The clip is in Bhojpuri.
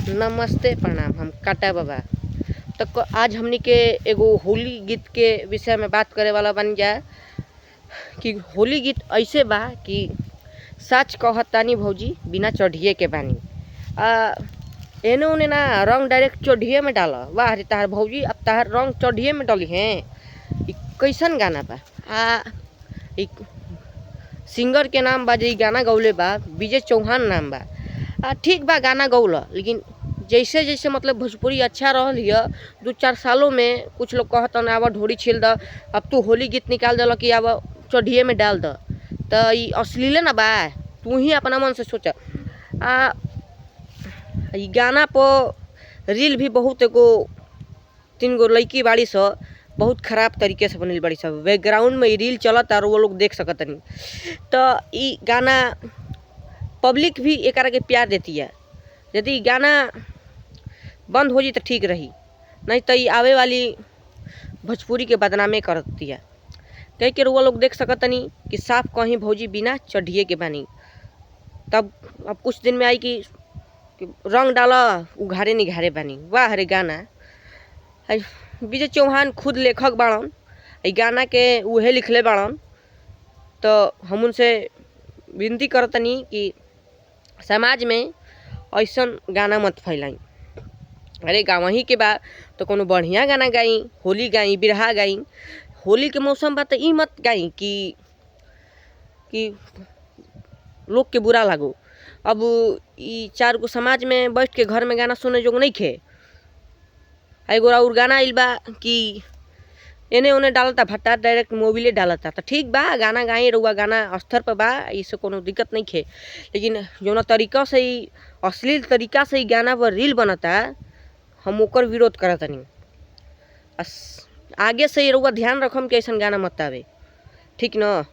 नमस्ते प्रणाम। हम काटा बाबा। तो आज हमनी के एगो होली गीत के विषय में बात करे वाला बन जाए कि होली गीत ऐसे बा कि सच कहतानी भौजी बिना चढ़िए के बानी। एने ओने ना रंग डायरेक्ट चढ़िए में डाल। वाह रे तार भौजी, अब तार रंग चढ़िए में डाली हैं। कैसन गाना बा। सिंगर के नाम बा, जे गाना गौले बा विजय चौहान नाम बा। ठीक बा गाना गौल, लेकिन जैसे जैसे मतलब भोजपुरी अच्छा रहल है 2-4 सालों में कुछ लोग कहतन आवा ढोरी छील द, अब तू होली गीत निकाल दिल कि आवा चढ़िए में डाल द। तो ये अश्लीले ना बा। तू ही अपना मन से सोच। गाना पर रील भी बहुत एगो 3 गो लड़की बाड़ी स बहुत खराब तरीके से बनल बड़ी सब। बैकग्राउंड में रील चलत और वो लोग देख सकतनी। तो ये गाना पब्लिक भी एक के प्यार देती है। यदि गाना बंद हो जी तो ठीक रही, नहीं तो ये आवे वाली भोजपुरी के बदनामे करती है। कह के वो लोग देख सकतनी कि साफ कहीं भौजी बिना चढ़िए के बानी। तब अब कुछ दिन में आई कि रंग डाला उघारे निघारे बानी। वाह रे गाना। विजय चौहान खुद लेखक बाड़न, गाना के उहे लिखले बाड़न। तो हम उनसे विनती करतनी कि समाज में ऐसा गाना मत फैलाई। अरे गाँव ही के बा तो कोनो बढ़िया गाना गाई, होली गाई, बिरहा गाई। होली के मौसम बा तो ई मत गाई कि लोग के बुरा लागो। अब ई 4 गो समाज में बैठ के घर में गाना सुने जोग नहीं खे। एगो और गाना आइल बा कि एने ओने डालता भट्टा डायरेक्ट मोबिले डालता। तो ठीक बा गाना गाई रुआ, गाना स्तर पर बा, इससे कोनो दिक्कत नहीं खे। लेकिन जो तरीका से ही अश्लील तरीका से ही गाना पर रील बनता, हम ओकर विरोध करतनी। आगे से रुआ ध्यान रखम कि ऐसा गाना मत आवे, ठीक न।